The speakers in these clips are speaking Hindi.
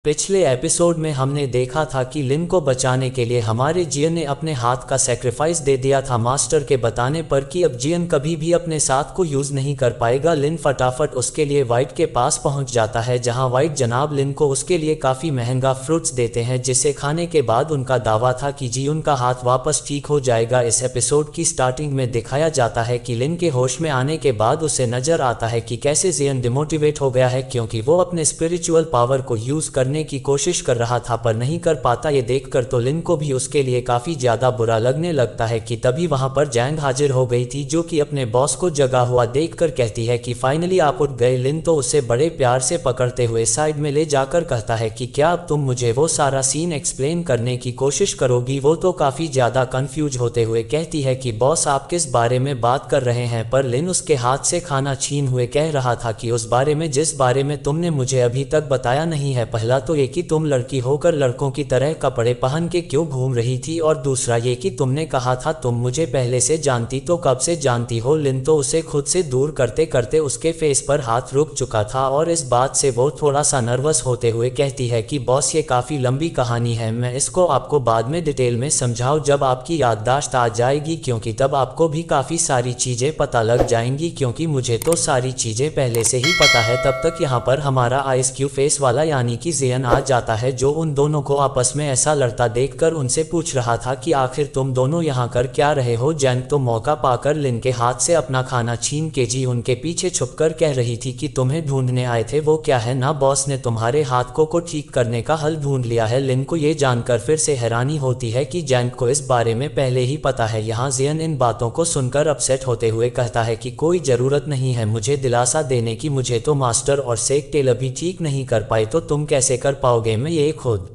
पिछले एपिसोड में हमने देखा था कि लिन को बचाने के लिए हमारे जियन ने अपने हाथ का सैक्रिफाइस दे दिया था मास्टर के बताने पर कि अब जियन कभी भी अपने साथ को यूज नहीं कर पाएगा। लिन फटाफट उसके लिए वाइट के पास पहुंच जाता है जहां वाइट जनाब लिन को उसके लिए काफी महंगा फ्रूट्स देते हैं जिसे खाने के बाद उनका दावा था कि जी उनका हाथ वापस ठीक हो जाएगा। इस एपिसोड की स्टार्टिंग में दिखाया जाता है कि लिन के होश में आने के बाद उसे नजर आता है कि कैसे जियन डिमोटिवेट हो गया है क्योंकि वो अपने स्पिरिचुअल पावर को यूज करने की कोशिश कर रहा था पर नहीं कर पाता। ये देखकर तो लिन को भी उसके लिए काफी ज्यादा बुरा लगने लगता है कि तभी वहां पर जैंग हाजिर हो गई थी जो कि अपने बॉस को जगा हुआ देखकर कहती है कि फाइनली आप उठ गए। लिन तो उसे बड़े प्यार से पकड़ते हुए साइड में ले जाकर कहता है कि क्या अब तुम मुझे वो सारा सीन एक्सप्लेन करने की कोशिश करोगी। वो तो काफी ज्यादा कंफ्यूज होते हुए कहती है कि बॉस आप किस बारे में बात कर रहे हैं, पर लिन उसके हाथ से खाना छीन हुए कह रहा था कि उस बारे में जिस बारे में तुमने मुझे अभी तक बताया नहीं है। पहला तो ये कि तुम लड़की होकर लड़कों की तरह कपड़े पहन के क्यों घूम रही थी और दूसरा ये कि तुमने कहा था तुम मुझे पहले से जानती, तो कब से जानती हो। लिन तो उसे खुद से दूर करते करते उसके फेस पर हाथ रुक चुका था और इस बात से वो थोड़ा सा नर्वस होते हुए कहती है कि बॉस ये काफी लंबी कहानी है, मैं इसको आपको बाद में डिटेल में समझाऊं जब आपकी याददाश्त आ जाएगी क्योंकि तब आपको भी काफी सारी चीजें पता लग जाएंगी क्योंकि मुझे तो सारी चीजें पहले से ही पता है। तब तक यहाँ पर हमारा आइस क्यू फेस वाला यानी कि जियन आ जाता है जो उन दोनों को आपस में ऐसा लड़ता देखकर उनसे पूछ रहा था कि आखिर तुम दोनों यहाँ कर क्या रहे हो। जैंग तो मौका पाकर लिन के हाथ से अपना खाना छीन के जी उनके पीछे छुपकर कह रही थी कि तुम्हें ढूंढने आए थे। वो क्या है ना, बॉस ने तुम्हारे हाथ को ठीक करने का हल ढूंढ लिया है। लिन को ये जानकर फिर से हैरानी होती है कि जैंग को इस बारे में पहले ही पता है। यहाँ जियन इन बातों को सुनकर अपसेट होते हुए कहता है कि कोई जरूरत नहीं है मुझे दिलासा देने की, मुझे तो मास्टर और सेक टेलर भी ठीक नहीं कर पाए तो तुम कैसे कर पाओगे, मैं ये खुद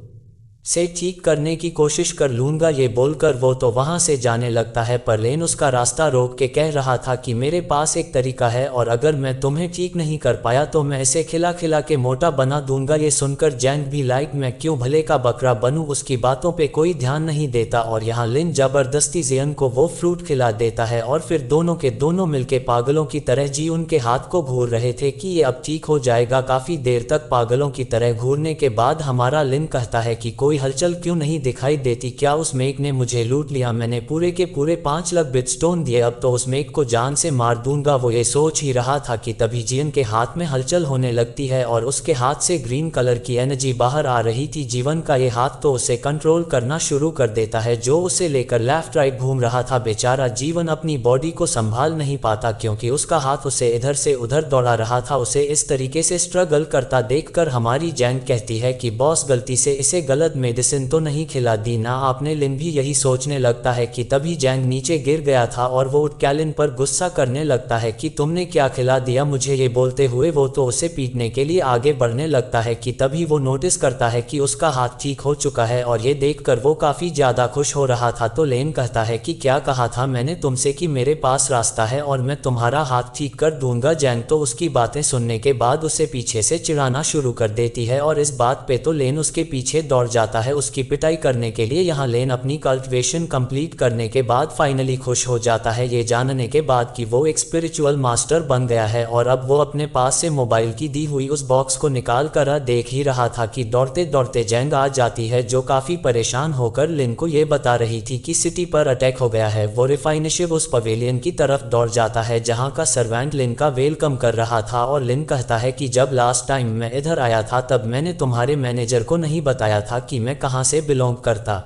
से ठीक करने की कोशिश कर लूंगा। ये बोलकर वो तो वहां से जाने लगता है पर लेन उसका रास्ता रोक के कह रहा था कि मेरे पास एक तरीका है और अगर मैं तुम्हें ठीक नहीं कर पाया तो मैं इसे खिला खिला के मोटा बना दूंगा। ये सुनकर जैंग भी लाइक मैं क्यों भले का बकरा बनूं, उसकी बातों पे कोई ध्यान नहीं देता और यहाँ लिन जबरदस्ती जियन को वो फ्रूट खिला देता है और फिर दोनों के दोनों मिलके पागलों की तरह जी उनके हाथ को घूर रहे थे कि ये अब ठीक हो जाएगा। काफी देर तक पागलों की तरह घूरने के बाद हमारा लिन कहता है कि कोई हलचल क्यों नहीं दिखाई देती, क्या उस मेक ने मुझे लूट लिया, मैंने पूरे के पूरे 5 लाख बिटस्टोन दिए, अब तो उस मेक को जान से मार दूंगा। वो ये सोच ही रहा था कि तभी जियन के हाथ में हलचल होने लगती है और उसके हाथ से ग्रीन कलर की एनर्जी बाहर आ रही थी। जीवन का ये हाथ तो उसे कंट्रोल करना शुरू कर देता है जो उसे लेकर लेफ्ट राइट घूम रहा था। बेचारा जीवन अपनी बॉडी को संभाल नहीं पाता क्योंकि उसका हाथ उसे इधर से उधर दौड़ा रहा था। उसे इस तरीके से स्ट्रगल करता देखकर हमारी जैंग कहती है कि बॉस गलती से इसे गलत मेडिसिन तो नहीं खिला दी ना आपने। लिन भी यही सोचने लगता है कि तभी जैंग नीचे गिर गया था और वो उठ लिन पर गुस्सा करने लगता है कि तुमने क्या खिला दिया मुझे। ये बोलते हुए वो तो उसे पीटने के लिए आगे बढ़ने लगता है कि तभी वो नोटिस करता है कि उसका हाथ ठीक हो चुका है और ये देखकर वो काफी ज्यादा खुश हो रहा था। तो लेन कहता है कि क्या कहा था मैंने तुमसे कि मेरे पास रास्ता है और मैं तुम्हारा हाथ ठीक कर दूंगा। जैंग तो उसकी बातें सुनने के बाद उसे पीछे से चिढ़ाना शुरू कर देती है और इस बात पे तो लेन उसके पीछे दौड़ जाता है उसकी पिटाई करने के लिए। यहाँ लेन अपनी कल्टिवेशन कंप्लीट करने के बाद फाइनली खुश हो जाता है ये जानने के बाद कि वो एक स्पिरिचुअल मास्टर बन गया है और अब वो अपने पास से मोबाइल की दी हुई उस बॉक्स को निकाल कर देख ही रहा था कि दौड़ते दौड़ते जैंग आ जाती है जो काफी परेशान होकर लिन को ये बता रही थी कि सिटी पर अटैक हो गया है। वो रिफाइनशिव उस पवेलियन की तरफ दौड़ जाता है जहाँ का सर्वेंट लिन का वेलकम कर रहा था और लिन कहता है कि जब लास्ट टाइम मैं इधर आया था तब मैंने तुम्हारे मैनेजर को नहीं बताया था कि मैं कहाँ से बिलोंग करता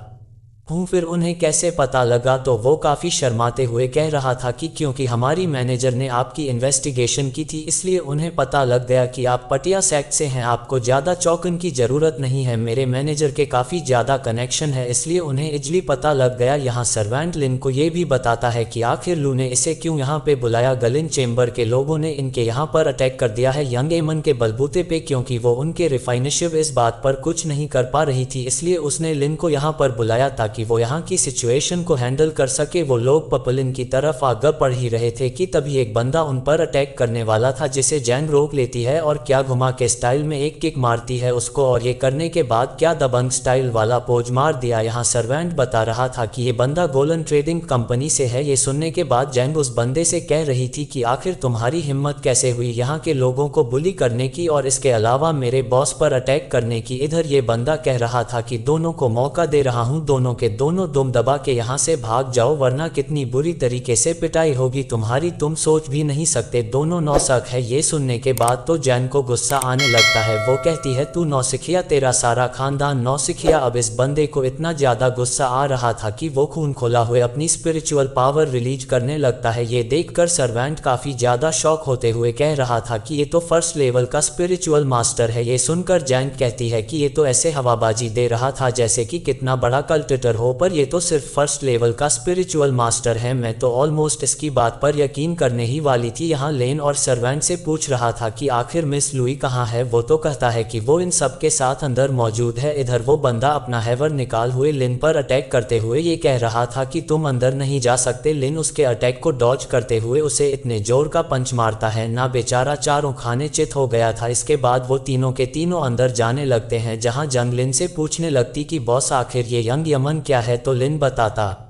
हूँ, फिर उन्हें कैसे पता लगा। तो वो काफ़ी शर्माते हुए कह रहा था कि क्योंकि हमारी मैनेजर ने आपकी इन्वेस्टिगेशन की थी इसलिए उन्हें पता लग गया कि आप पटिया सेक्ट से हैं, आपको ज़्यादा चौंकने की ज़रूरत नहीं है, मेरे मैनेजर के काफ़ी ज़्यादा कनेक्शन है इसलिए उन्हें इजली पता लग गया। यहाँ सर्वेंट लिन को ये भी बताता है कि आखिर लू ने इसे क्यों यहाँ पे बुलाया। गलिन चेम्बर के लोगों ने इनके यहाँ पर अटैक कर दिया है यंग एमन के बलबूते पे क्योंकि वो उनके रिफाइनशिव इस बात पर कुछ नहीं कर पा रही थी इसलिए उसने लिन को यहाँ पर बुलाया ताकि ताकि वो यहाँ की सिचुएशन को हैंडल कर सके। वो लोग पपलिन की तरफ आगे बढ़ ही रहे थे कि तभी एक बंदा उन पर अटैक करने वाला था, जिसे जैंग रोक लेती है और क्या घुमा के स्टाइल में एक किक मारती है उसको, और ये करने के बाद क्या दबंग स्टाइल वाला पोज मार दिया। यहाँ सर्वेंट बता रहा था कि ये बंदा गोलन ट्रेडिंग कंपनी से है। ये सुनने के बाद जैंग उस बंदे से कह रही थी कि आखिर तुम्हारी हिम्मत कैसे हुई यहाँ के लोगों को बुली करने की और इसके अलावा मेरे बॉस पर अटैक करने की। इधर ये बंदा कह रहा था कि दोनों को मौका दे रहा हूँ, दोनों के दोनों दुम दबा के यहाँ से भाग जाओ वरना कितनी बुरी तरीके से पिटाई होगी तुम्हारी, तुम सोच भी नहीं सकते। दोनों नौसिख है। ये सुनने के बाद तो जैंग को गुस्सा आने लगता है। वो कहती है तू नौसिखिया, तेरा सारा खानदान नौसिखिया। अब इस बंदे को इतना ज्यादा गुस्सा आ रहा था कि वो खून खोला हुए अपनी स्पिरिचुअल पावर रिलीज करने लगता है। ये देखकर सर्वेंट काफी ज्यादा शॉक होते हुए कह रहा था कि ये तो फर्स्ट लेवल का स्पिरिचुअल मास्टर है। ये सुनकर जैंग कहती है कि ये तो ऐसे हवाबाजी दे रहा था जैसे कि कितना बड़ा कल्टेटर हो, पर ये तो सिर्फ फर्स्ट लेवल का स्पिरिचुअल मास्टर है। मैं तो ऑलमोस्ट इसकी बात पर यकीन करने ही वाली थी। यहाँ लेन और सर्वेंट से पूछ रहा था कि आखिर मिस लुई कहाँ है। वो तो कहता है कि वो इन सब के साथ अंदर मौजूद है। इधर वो बंदा अपना हैवर निकाल हुए लिन पर अटैक करते हुए ये कह रहा था कि तुम अंदर नहीं जा सकते। लिन उसके अटैक को डॉज करते हुए उसे इतने जोर का पंच मारता है ना, बेचारा चारों खाने चित हो गया था। इसके बाद वो तीनों के तीनों अंदर जाने लगते हैं, जहां जंग लिन से पूछने लगती कि बॉस आखिर ये यंग यमन क्या है। तो लिन बताता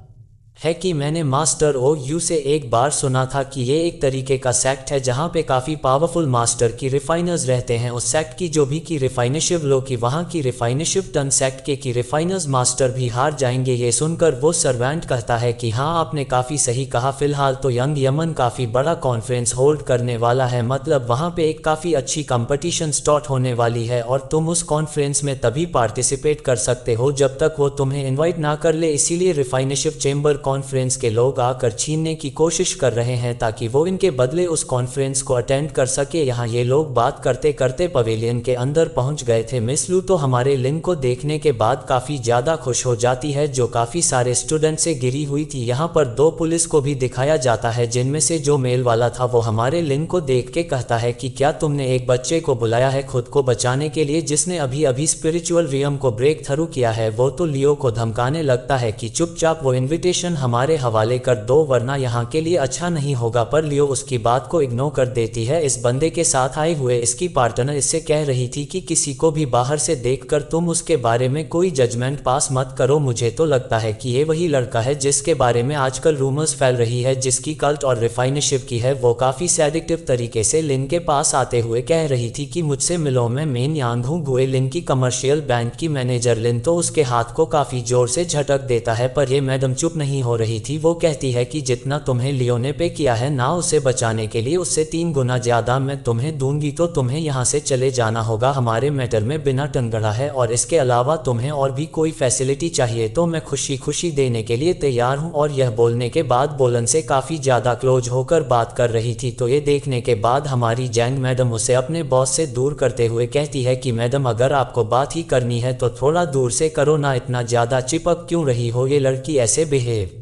है कि मैंने मास्टर ओ यू से एक बार सुना था कि ये एक तरीके का सेक्ट है जहाँ पे काफ़ी पावरफुल मास्टर की रिफाइनर्स रहते हैं। उस सेक्ट की जो भी की रिफाइनशिव लो की वहाँ की रिफाइनशिव टन सेक्ट के की रिफाइनर्स मास्टर भी हार जाएंगे। ये सुनकर वो सर्वेंट कहता है कि हाँ आपने काफ़ी सही कहा, फिलहाल तो यंग यमन काफ़ी बड़ा कॉन्फ्रेंस होल्ड करने वाला है, मतलब वहाँ पे एक काफ़ी अच्छी कंपटीशन स्टार्ट होने वाली है और तुम उस कॉन्फ्रेंस में तभी पार्टिसिपेट कर सकते हो जब तक वो तुम्हें इन्वाइट ना कर ले। इसीलिए रिफाइनशिव चेंबर कॉन्फ्रेंस के लोग आकर छीनने की कोशिश कर रहे हैं ताकि वो इनके बदले उस कॉन्फ्रेंस को अटेंड कर सके। यहाँ ये लोग बात करते करते पवेलियन के अंदर पहुंच गए थे। मिस लू तो हमारे लिन को देखने के बाद काफ़ी ज़्यादा खुश हो जाती है, जो काफ़ी सारे स्टूडेंट से गिरी हुई थी। यहाँ पर दो पुलिस को भी दिखाया जाता है, जिनमें से जो मेल वाला था वो हमारे लिन को देख के कहता है कि क्या तुमने एक बच्चे को बुलाया है खुद को बचाने के लिए, जिसने अभी अभी स्पिरिचुअल रियम को ब्रेक थ्रू किया है। वो तो लियो को धमकाने लगता है कि चुपचाप वो इन्विटेशन हमारे हवाले कर दो वरना यहाँ के लिए अच्छा नहीं होगा, पर लियो उसकी बात को इग्नोर कर देती है। इस बंदे के साथ आए हुए इसकी पार्टनर इससे कह रही थी कि किसी को भी बाहर से देखकर तुम उसके बारे में कोई जजमेंट पास मत करो, मुझे तो लगता है कि ये वही लड़का है जिसके बारे में आजकल रूमर्स फैल रही है, जिसकी कल्ट और रिफाइनशिप की है। वो काफ़ी सैडिक्टिव तरीके से लिन के पास आते हुए कह रही थी कि मुझसे मिलो, मैं मेन यांग हूँ, गुए लिन की कमर्शियल बैंक की मैनेजर। लिन तो उसके हाथ को काफ़ी जोर से झटक देता है, पर ये मैडम चुप नहीं हो रही थी। वो कहती है कि जितना तुम्हें लियो ने पे किया है ना उसे बचाने के लिए, उससे 3 गुना ज़्यादा मैं तुम्हें दूंगी, तो तुम्हें यहाँ से चले जाना होगा हमारे मैटर में बिना टंगड़ा है, और इसके अलावा तुम्हें और भी कोई फैसिलिटी चाहिए तो मैं खुशी खुशी देने के लिए तैयार हूँ। और यह बोलने के बाद बोलन से काफ़ी ज़्यादा क्लोज होकर बात कर रही थी। तो ये देखने के बाद हमारी जैंग मैडम उसे अपने बॉस से दूर करते हुए कहती है कि मैडम अगर आपको बात ही करनी है तो थोड़ा दूर से करो ना, इतना ज़्यादा चिपक क्यों रही हो। ये लड़की ऐसे बिहेव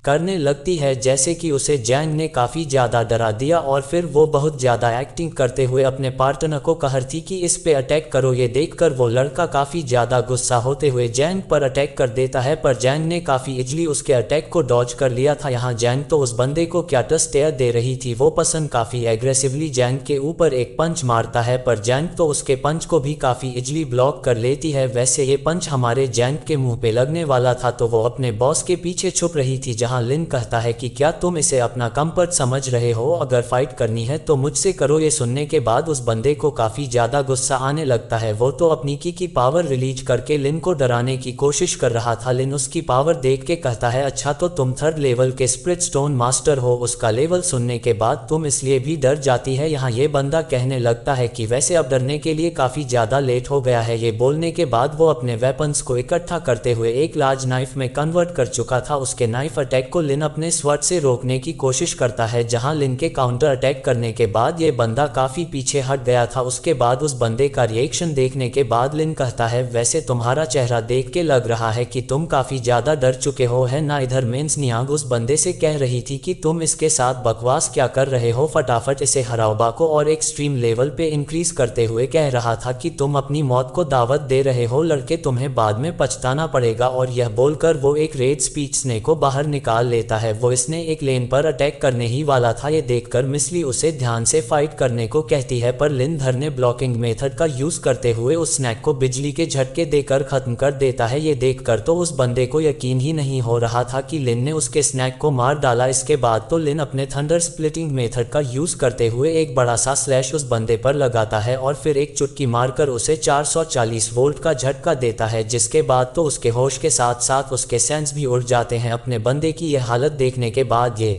करने लगती है जैसे कि उसे जैंग ने काफ़ी ज़्यादा डरा दिया, और फिर वो बहुत ज़्यादा एक्टिंग करते हुए अपने पार्टनर को कहती कि इस पे अटैक करो। ये देखकर वो लड़का काफ़ी ज़्यादा गुस्सा होते हुए जैंग पर अटैक कर देता है, पर जैंग ने काफ़ी इजली उसके अटैक को डॉज कर लिया था। यहाँ जैंग तो उस बंदे को क्या स्टेयर दे रही थी। वो पसंद काफ़ी एग्रेसिवली जैंग के ऊपर एक पंच मारता है, पर जैंग तो उसके पंच को भी काफ़ी इजली ब्लॉक कर लेती है। वैसे ये पंच हमारे जैंग के मुँह पे लगने वाला था तो वो अपने बॉस के पीछे छुप रही थी, जहाँ लिन कहता है कि क्या तुम इसे अपना कंफर्ट समझ रहे हो, अगर फाइट करनी है तो मुझसे करो। ये सुनने के बाद उस बंदे को काफी ज्यादा गुस्सा आने लगता है। वो तो अपनी की पावर रिलीज करके लिन को डराने की कोशिश कर रहा था। लिन उसकी पावर देख के कहता है अच्छा तो तुम 3rd लेवल के स्पिरिट स्टोन मास्टर हो। उसका लेवल सुनने के बाद तुम इसलिए भी डर जाती है। यहाँ ये बंदा कहने लगता है कि वैसे अब डरने के लिए काफी ज्यादा लेट हो गया है। ये बोलने के बाद वो अपने वेपन्स को इकट्ठा करते हुए एक लार्ज नाइफ में कन्वर्ट कर चुका था। उसके नाइफ अटैक अटैक को लिन अपने स्वॉर्ड से रोकने की कोशिश करता है, जहां लिन के काउंटर अटैक करने के बाद ये बंदा काफी पीछे हट गया था। उसके बाद उस बंदे का रिएक्शन देखने के बाद लिन कहता है, वैसे तुम्हारा चेहरा देख के लग रहा है कि तुम काफी ज्यादा डर चुके हो, है ना। इधर मेंस नियांग उस बंदे से कह रही थी कि तुम इसके साथ बकवास क्या कर रहे हो, फटाफट इसे हराओ। बाको और एक्सट्रीम लेवल पे इंक्रीज करते हुए कह रहा था कि तुम अपनी मौत को दावत दे रहे हो, लड़के तुम्हें बाद में पछताना पड़ेगा। और यह बोलकर वो एक रेड स्पीच स्नेक को बाहर निकाल लेता है। वो इसने एक लेन पर अटैक करने ही वाला था। ये देखकर मिसली उसे ध्यान से फाइट करने को कहती है, पर लिन धर ने ब्लॉकिंग मेथड का यूज करते हुए उस स्नैक को बिजली के झटके देकर खत्म कर देता है। ये देखकर तो उस बंदे को यकीन ही नहीं हो रहा था कि लिन ने उसके स्नैक को मार डाला। इसके बाद तो लिन अपने थंडर स्प्लिटिंग मेथड का यूज करते हुए एक बड़ा सा स्लैश उस बंदे पर लगाता है और फिर एक चुटकी मारकर उसे 440 वोल्ट का झटका देता है, जिसके बाद तो उसके होश के साथ साथ उसके सेंस भी उड़ जाते हैं। अपने बंदे की यह हालत देखने के बाद ये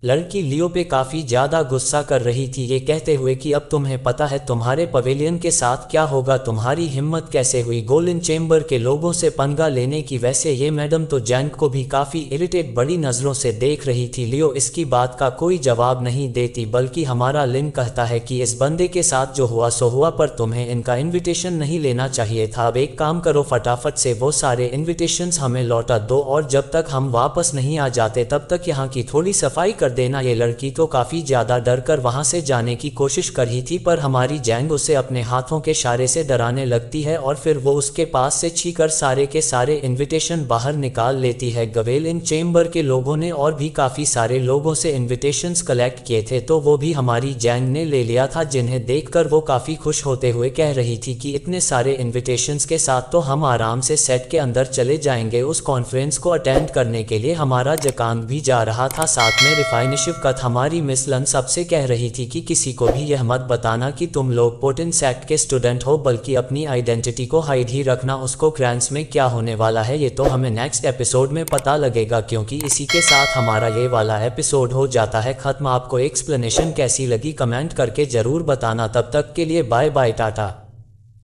लड़की लियो पे काफ़ी ज़्यादा गुस्सा कर रही थी, ये कहते हुए कि अब तुम्हें पता है तुम्हारे पवेलियन के साथ क्या होगा, तुम्हारी हिम्मत कैसे हुई गोल्डन चेम्बर के लोगों से पंगा लेने की। वैसे ये मैडम तो जैंक को भी काफ़ी इरिटेट बड़ी नज़रों से देख रही थी। लियो इसकी बात का कोई जवाब नहीं देती, बल्कि हमारा लिन कहता है कि इस बंदे के साथ जो हुआ सो हुआ, पर तुम्हें इनका इन्विटेशन नहीं लेना चाहिए था। अब एक काम करो, फटाफट से वो सारे इन्विटेशंस हमें लौटा दो और जब तक हम वापस नहीं आ जाते तब तक यहाँ की थोड़ी सफाई कर देना। ये लड़की तो काफी ज्यादा डर कर वहां से जाने की कोशिश कर रही थी, पर हमारी जैंग उसे अपने हाथों के इशारे से डराने लगती है और फिर वो उसके पास से छीकर सारे के सारे इनविटेशन बाहर निकाल लेती है। गवेलिन चेम्बर के लोगों ने और भी काफी सारे लोगों से इनविटेशंस कलेक्ट किए थे, तो वो भी हमारी जैंग ने ले लिया था, जिन्हें देखकर वो काफी खुश होते हुए कह रही थी कि इतने सारे इनविटेशंस के साथ तो हम आराम से सेट के अंदर चले जाएंगे। उस कॉन्फ्रेंस को अटेंड करने के लिए हमारा जकांग भी जा रहा था, साथ में रिफाइन शिवकत। हमारी मिस लन सबसे कह रही थी कि किसी को भी यह मत बताना कि तुम लोग पोटिन सेक्ट के स्टूडेंट हो, बल्कि अपनी आइडेंटिटी को हाइड ही रखना। उसको क्रैंस में क्या होने वाला है ये तो हमें नेक्स्ट एपिसोड में पता लगेगा, क्योंकि इसी के साथ हमारा ये वाला एपिसोड हो जाता है खत्म। आपको एक्सप्लेनेशन कैसी लगी कमेंट करके जरूर बताना। तब तक के लिए बाय बाय, टाटा।